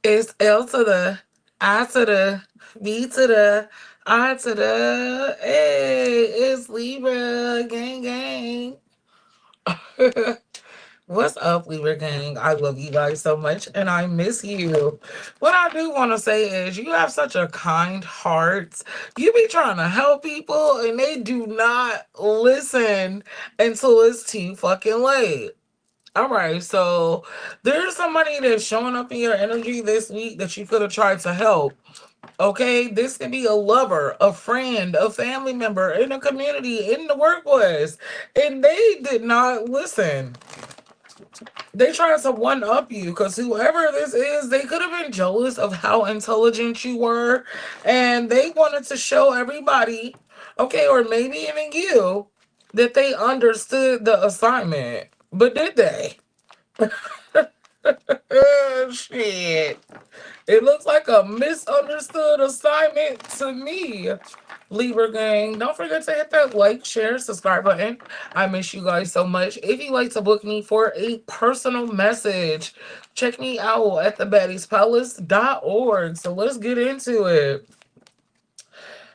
It's L to the I to the B to the I to the hey, it's Libra gang gang. What's up, Libra gang? I love you guys so much and I miss you. What I do want to say is you have such a kind heart. You be trying to help people and they do not listen until it's too fucking late. All right, so there's somebody that's showing up in your energy this week that you could have tried to help. Okay, this could be a lover, a friend, a family member in the community, in the workplace, and they did not listen. They tried to one up you because whoever this is, they could have been jealous of how intelligent you were, and they wanted to show everybody, okay, or maybe even you, that they understood the assignment. But did they? Shit. It looks like a misunderstood assignment to me. Libra gang, don't forget to hit that like, share, subscribe button. I miss you guys so much. If you'd like to book me for a personal message, check me out at thebaddiespalace.org. So let's get into it.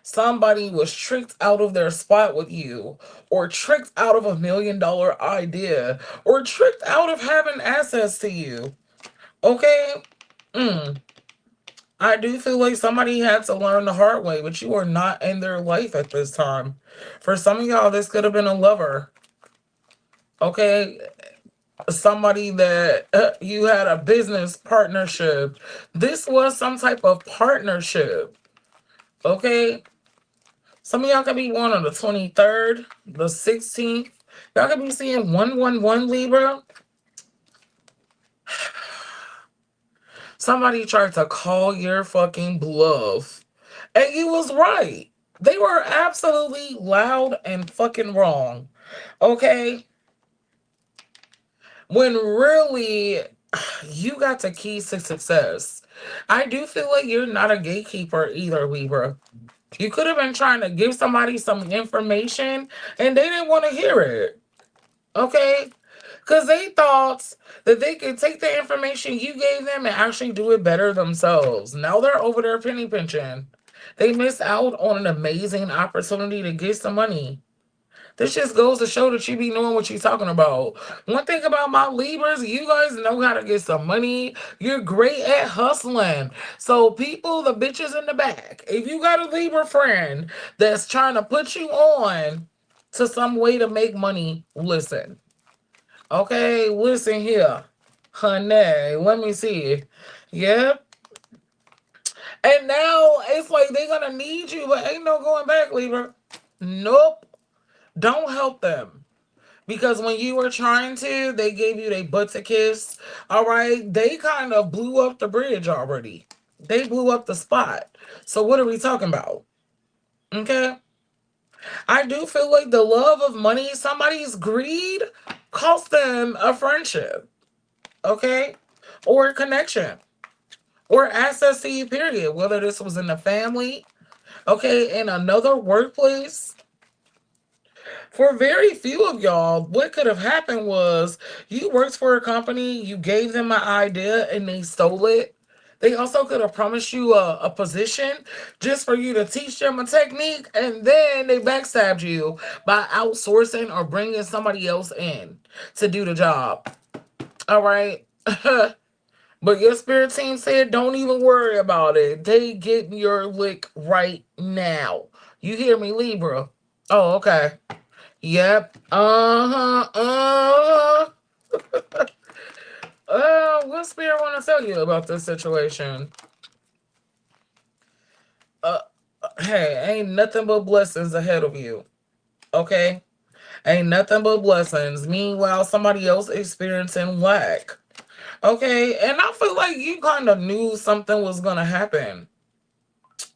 Somebody was tricked out of their spot with you, or tricked out of $1 million idea, or tricked out of having access to you. Okay? Mm. I do feel like somebody had to learn the hard way, but you are not in their life at this time. For some of y'all, this could have been a lover. Okay? Somebody that you had a business partnership. This was some type of partnership. Okay? Some of y'all could be born on the 23rd, the 16th. Y'all could be seeing 111 Libra. Somebody tried to call your fucking bluff. And you was right. They were absolutely loud and fucking wrong. Okay? When really you got the keys to success. I do feel like you're not a gatekeeper either, Libra. You could have been trying to give somebody some information and they didn't want to hear it. Okay? Because they thought that they could take the information you gave them and actually do it better themselves. Now they're over there penny pinching. They missed out on an amazing opportunity to get some money. This just goes to show that you be knowing what you're talking about. One thing about my Libras, you guys know how to get some money. You're great at hustling. So people, the bitches in the back, if you got a Libra friend that's trying to put you on to some way to make money, listen. Okay, listen here. Honey, let me see. Yep. And now it's like they're gonna need you, but ain't no going back, Libra. Nope. Don't help them. Because when you were trying to, they gave you their butt to kiss. All right. They kind of blew up the bridge already. They blew up the spot. So what are we talking about? Okay. I do feel like the love of money, somebody's greed cost them a friendship. Okay. Or a connection. Or access to you, period. Whether this was in the family, okay, in another workplace. For very few of y'all, what could have happened was you worked for a company, you gave them an idea, and they stole it. They also could have promised you a position just for you to teach them a technique, and then they backstabbed you by outsourcing or bringing somebody else in to do the job. All right. But your spirit team said, don't even worry about it. They getting your lick right now. You hear me, Libra? Oh, okay. Yep. Uh-huh. What spirit want to tell you about this situation? Uh, hey, ain't nothing but blessings ahead of you. Okay? Ain't nothing but blessings. Meanwhile, somebody else experiencing lack. Okay? And I feel like you kind of knew something was going to happen.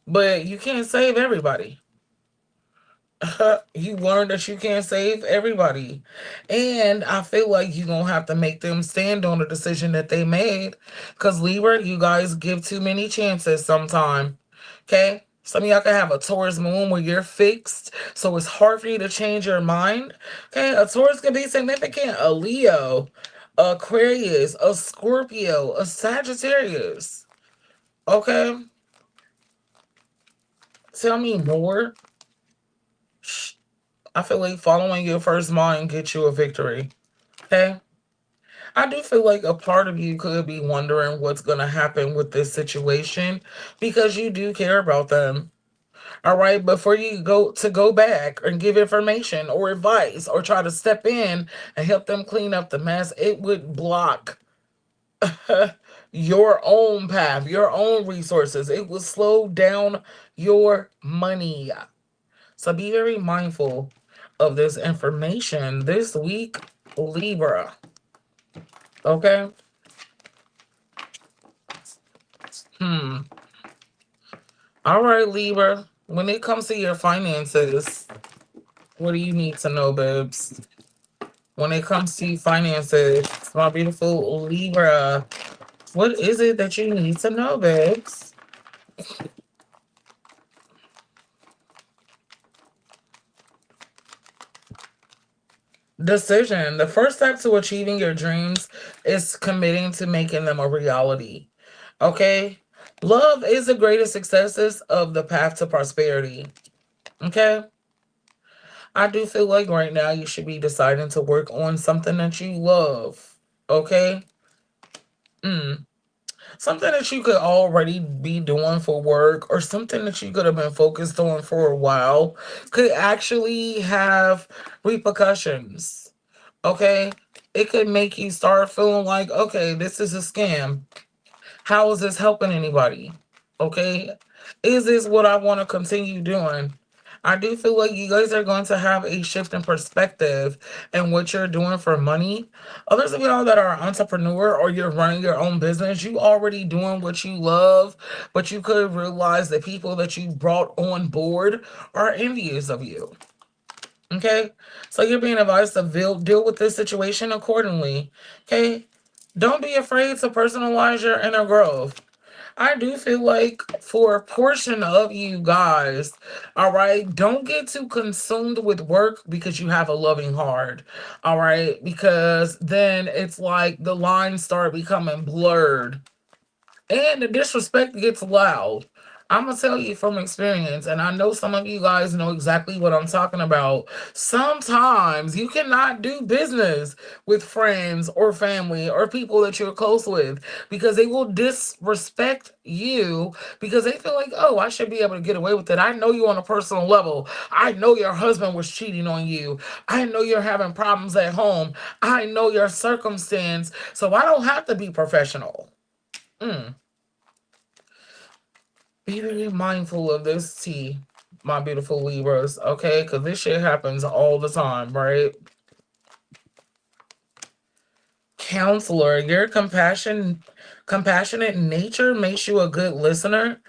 But you can't save everybody. You learn that you can't save everybody. And I feel like you're going to have to make them stand on the decision that they made. Because, Libra, you guys give too many chances sometime. Okay? Some of y'all can have a Taurus moon where you're fixed. So it's hard for you to change your mind. Okay? A Taurus can be significant. A Leo, Aquarius, a Scorpio, a Sagittarius. Okay, tell me more. I feel like following your first mind gets you a victory. Okay, I do feel like a part of you could be wondering what's going to happen with this situation because you do care about them. All right, before you go back and give information or advice or try to step in and help them clean up the mess, it would block your own path, your own resources. It will slow down your money. So be very mindful of this information this week, Libra. Okay? Hmm. All right, Libra. When it comes to your finances, what do you need to know, babes? When it comes to finances, my beautiful Libra, what is it that you need to know, babes? Decision. The first step to achieving your dreams is committing to making them a reality. Okay? Love is the greatest successes of the path to prosperity. Okay? I do feel like right now you should be deciding to work on something that you love. Okay? Mm. Something that you could already be doing for work or something that you could have been focused on for a while could actually have repercussions. Okay? It could make you start feeling like, okay, this is a scam. How is this helping anybody? Okay? Is this what I want to continue doing? I do feel like you guys are going to have a shift in perspective and what you're doing for money. Others of y'all that are an entrepreneur or you're running your own business, you already doing what you love, but you could realize the people that you brought on board are envious of you. Okay? So you're being advised to deal with this situation accordingly. Okay? Don't be afraid to personalize your inner growth. I do feel like for a portion of you guys, all right, don't get too consumed with work because you have a loving heart, all right, because then it's like the lines start becoming blurred and the disrespect gets loud. I'm gonna tell you from experience, and I know some of you guys know exactly what I'm talking about. Sometimes you cannot do business with friends or family or people that you're close with because they will disrespect you because they feel like, oh, I should be able to get away with it. I know you on a personal level. I know your husband was cheating on you. I know you're having problems at home. I know your circumstance, so I don't have to be professional. Mm. Be very mindful of this tea, my beautiful Libras, okay? Because this shit happens all the time, right? Counselor, your compassionate nature makes you a good listener.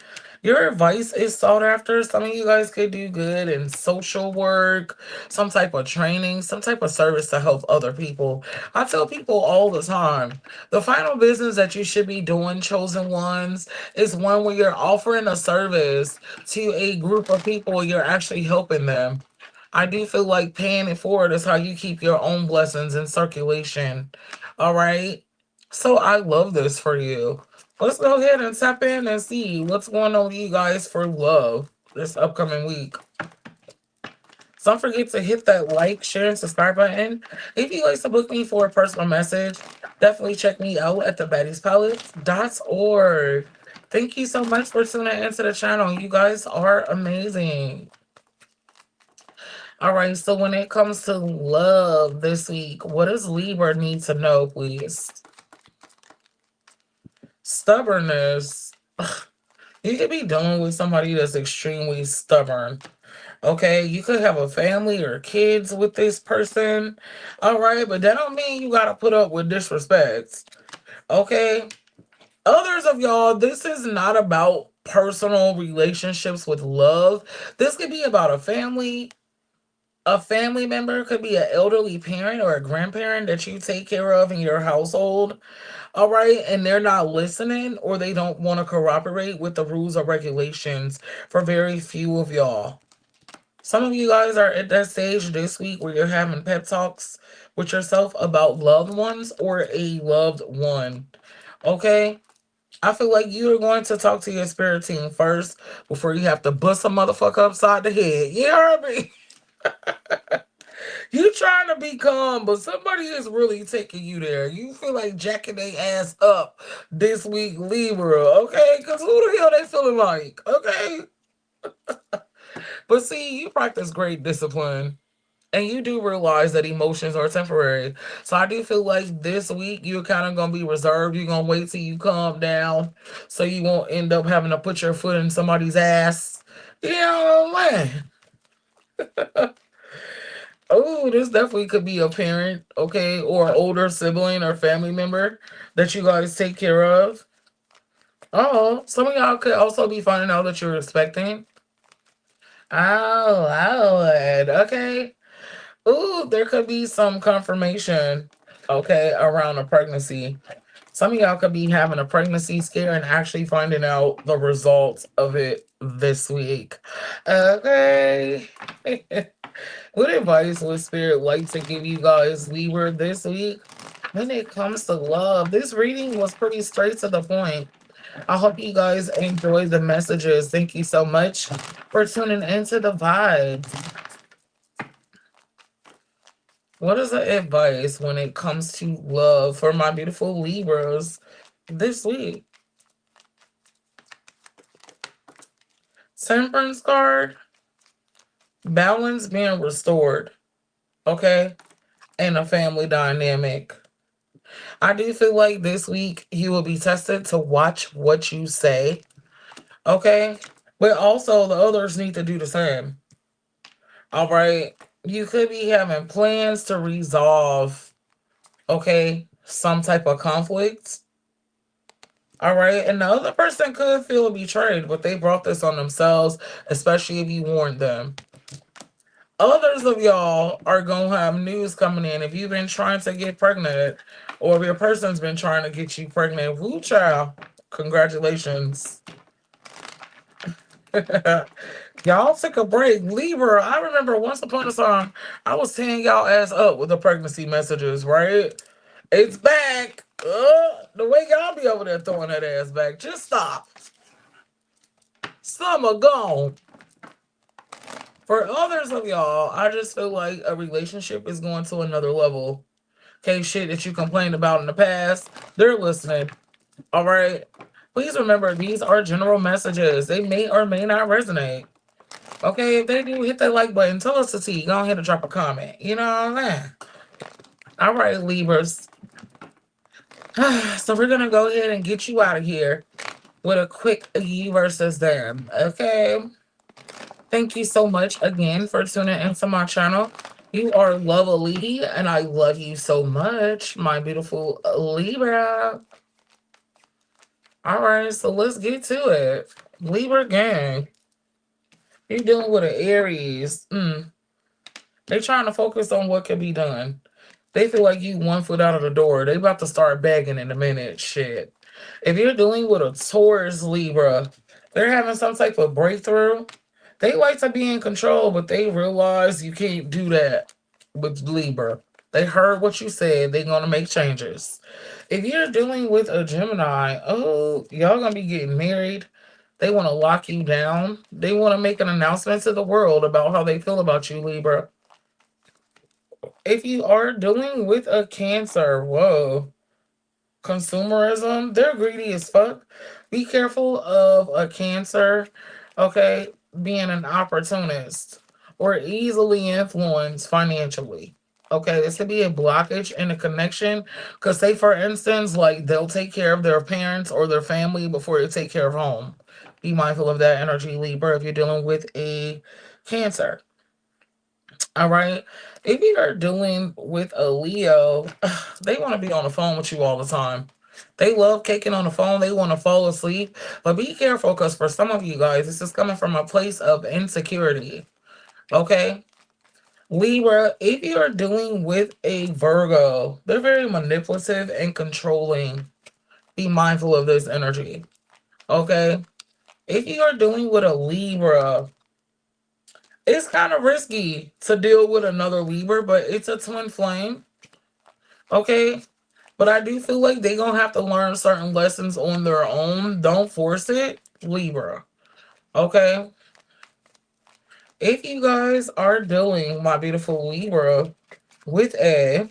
Your advice is sought after. Some of you guys could do good in social work, some type of training, some type of service to help other people. I tell people all the time, the final business that you should be doing, chosen ones, is one where you're offering a service to a group of people, you're actually helping them. I do feel like paying it forward is how you keep your own blessings in circulation. All right. So I love this for you. Let's go ahead and tap in and see what's going on with you guys for love this upcoming week. Don't forget to hit that like, share, and subscribe button. If you like to book me for a personal message, definitely check me out at thebaddiespalace.org. Thank you so much for tuning into the channel. You guys are amazing. All right, so when it comes to love this week, what does Libra need to know, please? Stubbornness. You could be dealing with somebody that's extremely stubborn. Okay, you could have a family or kids with this person. All right, but that don't mean you gotta put up with disrespect. Okay, others of y'all, this is not about personal relationships with love. This could be about a family. A family member could be an elderly parent or a grandparent that you take care of in your household. All right, and they're not listening or they don't want to cooperate with the rules or regulations for very few of y'all. Some of you guys are at that stage this week where you're having pep talks with yourself about loved ones or a loved one. Okay? I feel like you're going to talk to your spirit team first before you have to bust a motherfucker upside the head. You heard me? You trying to be calm, but somebody is really taking you there. You feel like jacking their ass up this week, Libra, okay? Because who the hell they feeling like, okay? But see, you practice great discipline. And you do realize that emotions are temporary. So I do feel like this week you're kind of going to be reserved. You're going to wait till you calm down so you won't end up having to put your foot in somebody's ass. You know what I'm saying? Oh, this definitely could be a parent, okay, or an older sibling or family member that you guys take care of. Oh, some of y'all could also be finding out that you're expecting. Oh, Lord. Okay. Ooh, there could be some confirmation, okay, around a pregnancy. Some of y'all could be having a pregnancy scare and actually finding out the results of it this week. Okay. What advice would Spirit like to give you guys, Libra, this week? When it comes to love, this reading was pretty straight to the point. I hope you guys enjoyed the messages. Thank you so much for tuning into the vibe. What is the advice when it comes to love for my beautiful Libras this week? Temperance card, balance being restored, okay, and a family dynamic. I do feel like this week you will be tested to watch what you say, okay, but also the others need to do the same. All right, you could be having plans to resolve, okay, some type of conflict. All right. And the other person could feel betrayed, but they brought this on themselves, especially if you warned them. Others of y'all are going to have news coming in. If you've been trying to get pregnant, or if your person's been trying to get you pregnant, woo child, congratulations. Y'all took a break. Libra, I remember once upon a time, I was tearing y'all ass up with the pregnancy messages, right? It's back. The way y'all be over there throwing that ass back, just stop. Some are gone. For others of y'all, I just feel like a relationship is going to another level. Okay, shit that you complained about in the past, they're listening. All right. Please remember, these are general messages. They may or may not resonate. Okay, if they do, hit that like button. Tell us the tea. Go ahead and drop a comment. You know what I'm saying? All right, Libras. So we're gonna go ahead and get you out of here with a quick you versus them. Okay. Thank you so much again for tuning into my channel. You are lovely, and I love you so much, my beautiful Libra. All right, so let's get to it. Libra gang, you're dealing with an Aries. They trying to focus on what can be done. They feel like you 1 foot out of the door. They about to start begging in a minute. Shit. If you're dealing with a Taurus Libra, they're having some type of breakthrough. They like to be in control, but they realize you can't do that with Libra. They heard what you said. They're gonna make changes. If you're dealing with a Gemini, oh, y'all gonna be getting married. They want to lock you down. They want to make an announcement to the world about how they feel about you, Libra. If you are dealing with a Cancer, whoa, consumerism, they're greedy as fuck. Be careful of a Cancer, okay, being an opportunist or easily influenced financially. Okay, this could be a blockage in a connection. Because, say, for instance, like they'll take care of their parents or their family before they take care of home. Be mindful of that energy, Libra, if you're dealing with a Cancer. All right. If you are dealing with a Leo, they want to be on the phone with you all the time. They love caking on the phone. They want to fall asleep. But be careful because for some of you guys, this is coming from a place of insecurity. Okay. Libra, if you are dealing with a Virgo, they're very manipulative and controlling. Be mindful of this energy. Okay. If you are dealing with a Libra, it's kind of risky to deal with another Libra, but it's a twin flame. Okay. But I do feel like they gonna have to learn certain lessons on their own. Don't force it, Libra. Okay? If you guys are dealing, my beautiful Libra, with a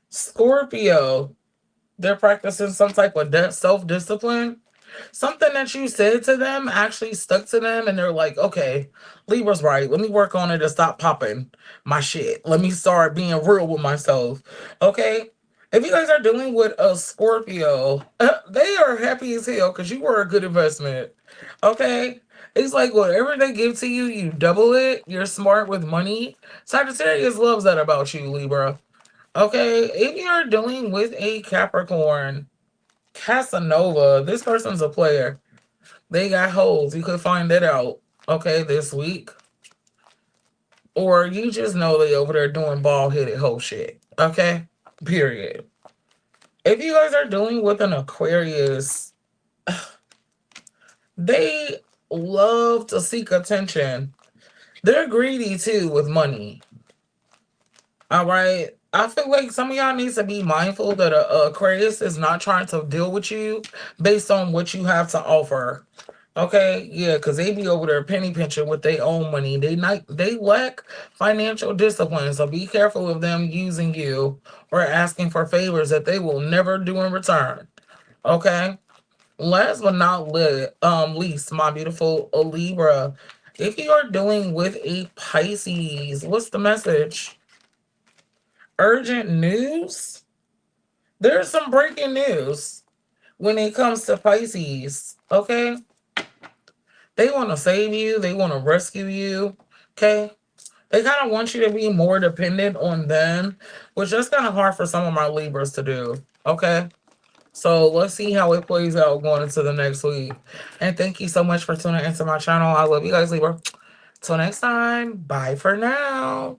Scorpio, they're practicing some type of self discipline. Something that you said to them actually stuck to them, and they're like, okay, Libra's right. Let me work on it to stop popping my shit. Let me start being real with myself. Okay? If you guys are dealing with a Scorpio, they are happy as hell because you were a good investment. Okay? It's like whatever they give to you, you double it. You're smart with money. Sagittarius loves that about you, Libra. Okay? If you're dealing with a Capricorn, Casanova, this person's a player. They got holes. You could find that out, okay, this week. Or you just know they over there doing bald headed hoe shit. Okay? Period. If you guys are dealing with an Aquarius, they love to seek attention. They're greedy too with money. All right. I feel like some of y'all needs to be mindful that a Aquarius is not trying to deal with you based on what you have to offer. Okay, yeah, because they be over there penny pinching with their own money. They lack financial discipline, so be careful of them using you or asking for favors that they will never do in return. Okay. Last but not least, my beautiful Libra, if you are dealing with a Pisces, what's the message? Urgent news. There's some breaking news when it comes to Pisces. Okay. They want to save you. They want to rescue you. Okay. They kind of want you to be more dependent on them, which is kind of hard for some of my Libras to do. Okay. So let's see how it plays out going into the next week. And thank you so much for tuning into my channel. I love you guys, Libra. Till next time. Bye for now.